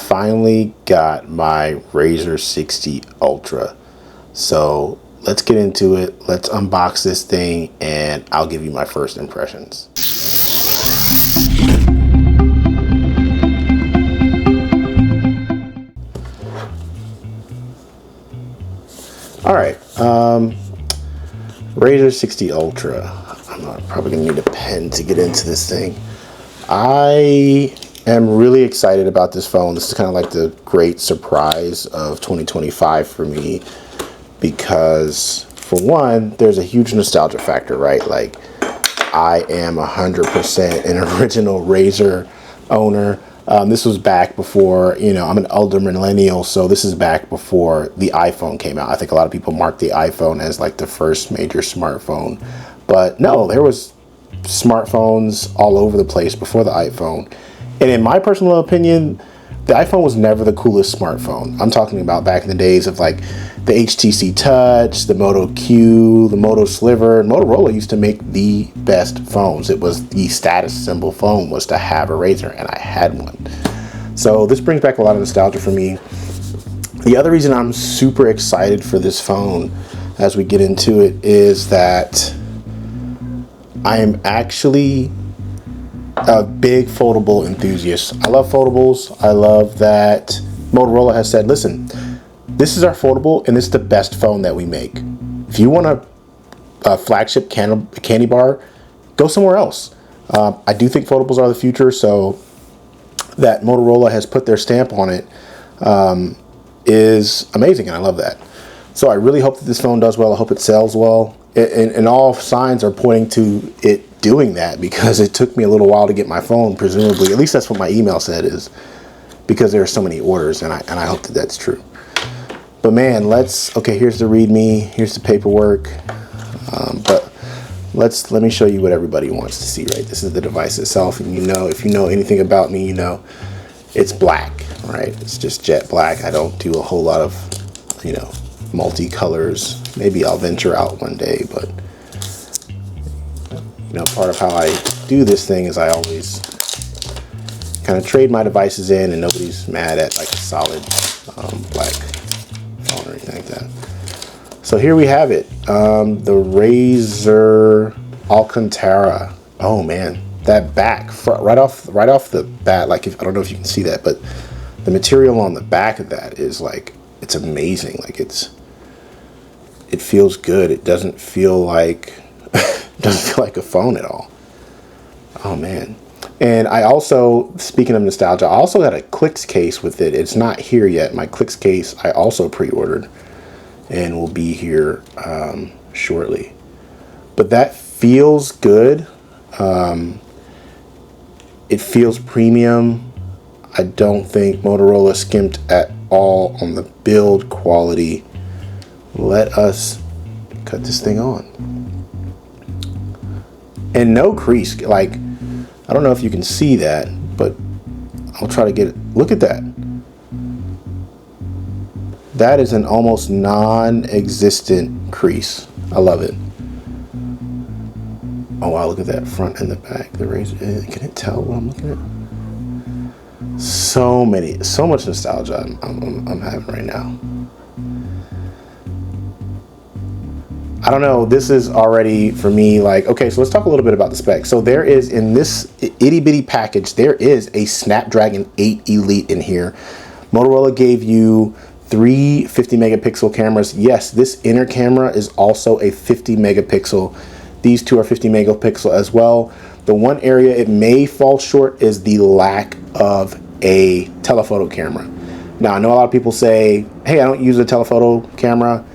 finally got my Razr 60 Ultra. So let's get into it. Let's unbox this thing and I'll give you my first impressions. All right, Razr 60 Ultra. I'm probably gonna need a pen to get into this thing. I am really excited about this phone. This is kind of like the great surprise of 2025 for me because, for one, there's a huge nostalgia factor, right? Like, I am 100% an original Razr owner. This was back before, I'm an elder millennial, so this is back before the iPhone came out. I think a lot of people mark the iPhone as like the first major smartphone. But no, there was smartphones all over the place before the iPhone. And in my personal opinion, the iPhone was never the coolest smartphone. I'm talking about back in the days of like the HTC Touch, the Moto Q, the Moto Sliver. Motorola used to make the best phones. It was the status symbol phone was to have a Razr, and I had one. So this brings back a lot of nostalgia for me. The other reason I'm super excited for this phone as we get into it is that I am actually a big foldable enthusiast. I love foldables. I love that Motorola has said, listen, this is our foldable and it's the best phone that we make. If you want a flagship candy bar, go somewhere else. I do think foldables are the future, so that Motorola has put their stamp on it is amazing, and I love that. So I really hope that this phone does well. I hope it sells well. And all signs are pointing to it doing that because it took me a little while to get my phone, presumably. At least that's what my email said, is because there are so many orders, and I hope that that's true. But man, okay, here's the README, here's the paperwork. But let me show you what everybody wants to see, right? This is the device itself, and if you know anything about me, it's black, right? It's just jet black. I don't do a whole lot of, multicolors. Maybe I'll venture out one day, but part of how I do this thing is I always kind of trade my devices in, and nobody's mad at like a solid black phone or anything like that. So here we have it, the Razr Alcantara. Oh man, that back right off the bat, like I don't know if you can see that, but the material on the back of that is like, it's amazing. Like it feels good. It doesn't feel like a phone at all. Oh man. And I also, speaking of nostalgia, I also got a Clicks case with it. It's not here yet. My Clicks case I also pre-ordered and will be here shortly. But that feels good. It feels premium. I don't think Motorola skimped at all on the build quality. Let us cut this thing on. And no crease. Like, I don't know if you can see that, but I'll try to get it. Look at that. That is an almost non-existent crease. I love it. Oh wow, look at that front and the back. The Razr. Can it tell what I'm looking at? So much nostalgia I'm having right now. I don't know, this is already for me like, okay, so let's talk a little bit about the specs. So there is, in this itty bitty package, there is a Snapdragon 8 Elite in here. Motorola gave you 3 50 megapixel cameras. Yes, this inner camera is also a 50 megapixel. These two are 50 megapixel as well. The one area it may fall short is the lack of a telephoto camera. Now, I know a lot of people say, hey, I don't use a telephoto camera.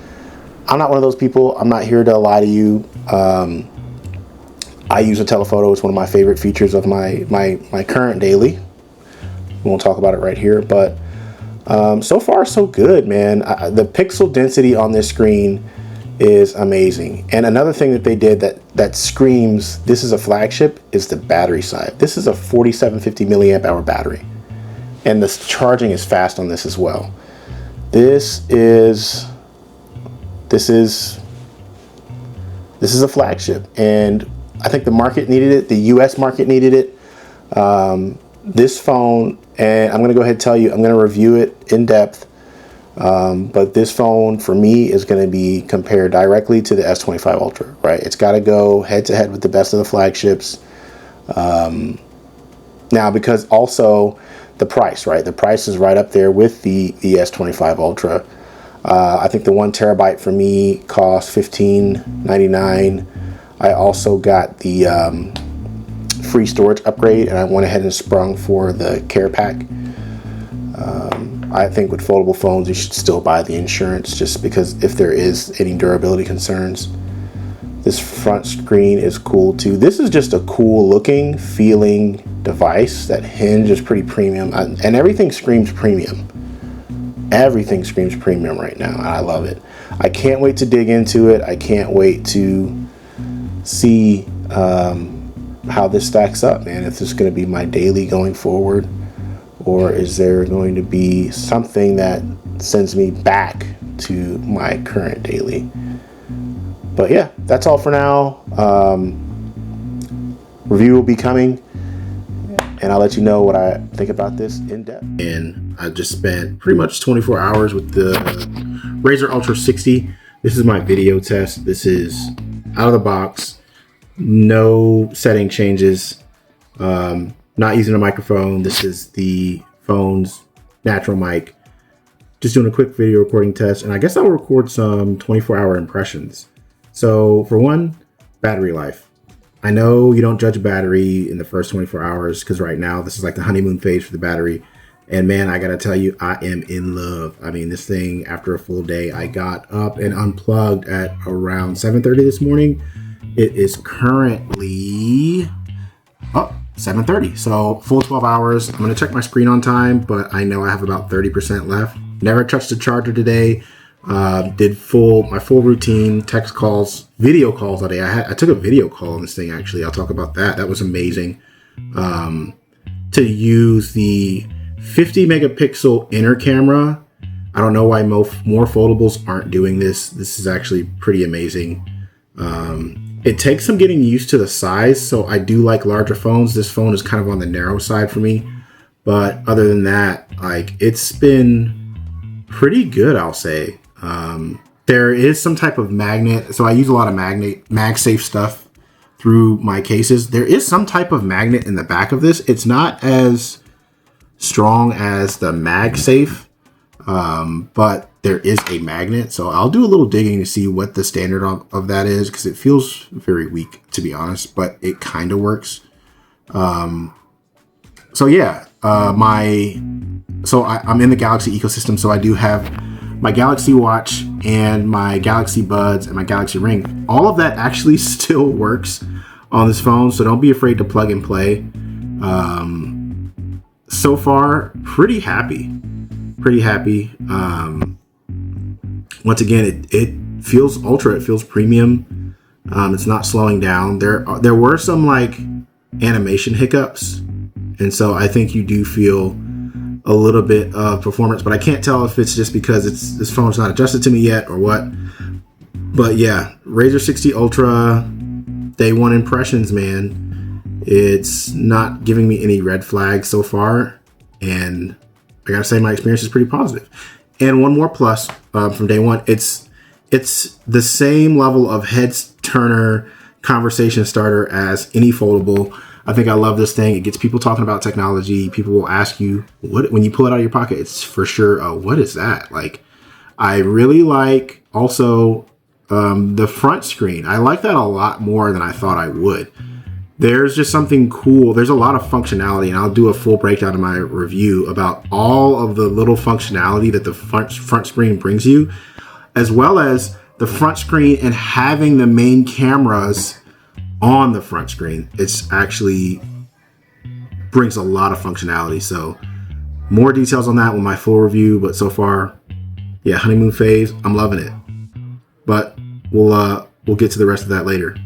I'm not one of those people. I'm not here to lie to you. I use a telephoto. It's one of my favorite features of my current daily. We won't talk about it right here, but so far so good, man. The pixel density on this screen is amazing. And another thing that they did that screams this is a flagship is the battery side. This is a 4750 milliamp hour battery, and the charging is fast on this as well. This is a flagship, and I think the market needed it. The US market needed it. this phone, and I'm going to go ahead and tell you, I'm going to review it in depth. But this phone for me is going to be compared directly to the S25 Ultra, right? It's got to go head to head with the best of the flagships. Now, because also the price, right? The price is right up there with the S25 Ultra. I think the 1 terabyte for me cost $15.99. I also got the free storage upgrade, and I went ahead and sprung for the care pack. I think with foldable phones, you should still buy the insurance, just because if there is any durability concerns. This front screen is cool too. This is just a cool looking, feeling device. That hinge is pretty premium, and everything screams premium. Everything screams premium right now. I love it. I can't wait to dig into it. I can't wait to see how this stacks up, man. If this is going to be my daily going forward, or is there going to be something that sends me back to my current daily? But yeah, that's all for now. Review will be coming, and I'll let you know what I think about this in depth. And I just spent pretty much 24 hours with the Razr Ultra 60. This is my video test. This is out of the box, no setting changes, not using a microphone. This is the phone's natural mic. Just doing a quick video recording test, and I guess I'll record some 24-hour impressions. So for one, battery life. I know you don't judge a battery in the first 24 hours, because right now this is like the honeymoon phase for the battery. And man, I gotta tell you, I am in love. I mean, this thing, after a full day, I got up and unplugged at around 7:30 this morning. It is currently 7:30, so full 12 hours. I'm gonna check my screen on time, but I know I have about 30% left. Never touched the charger today. Did my full routine, text calls, video calls all day. I took a video call on this thing, actually. I'll talk about that. That was amazing. To use the 50 megapixel inner camera. I don't know why more foldables aren't doing this. This is actually pretty amazing. It takes some getting used to the size, so I do like larger phones. This phone is kind of on the narrow side for me, but other than that, like, it's been pretty good, I'll say. There is some type of magnet, so I use a lot of MagSafe stuff through my cases. There is some type of magnet in the back of this. It's not as strong as the MagSafe, but there is a magnet, so I'll do a little digging to see what the standard of that is, because it feels very weak, to be honest, but it kind of works. So yeah, I'm in the Galaxy ecosystem, so I do have my Galaxy Watch and my Galaxy Buds and my Galaxy Ring. All of that actually still works on this phone, so don't be afraid to plug and play. So far, pretty happy. Once again, it feels ultra. It feels premium. It's not slowing down. There were some like animation hiccups, and so I think you do feel a little bit of performance, but I can't tell if it's just because this phone's not adjusted to me yet or what. But yeah, Razr 60 Ultra, day one impressions, man. It's not giving me any red flags so far, and I gotta say my experience is pretty positive. And one more plus from day one, it's the same level of heads turner, conversation starter as any foldable. I think I love this thing. It gets people talking about technology. People will ask you, what, when you pull it out of your pocket, it's for sure, oh, what is that? Like, I really like also the front screen. I like that a lot more than I thought I would. There's just something cool. There's a lot of functionality, and I'll do a full breakdown in my review about all of the little functionality that the front screen brings you, as well as the front screen and having the main cameras on the front screen. It's actually brings a lot of functionality. So more details on that with my full review, but so far, yeah, honeymoon phase, I'm loving it. But we'll get to the rest of that later.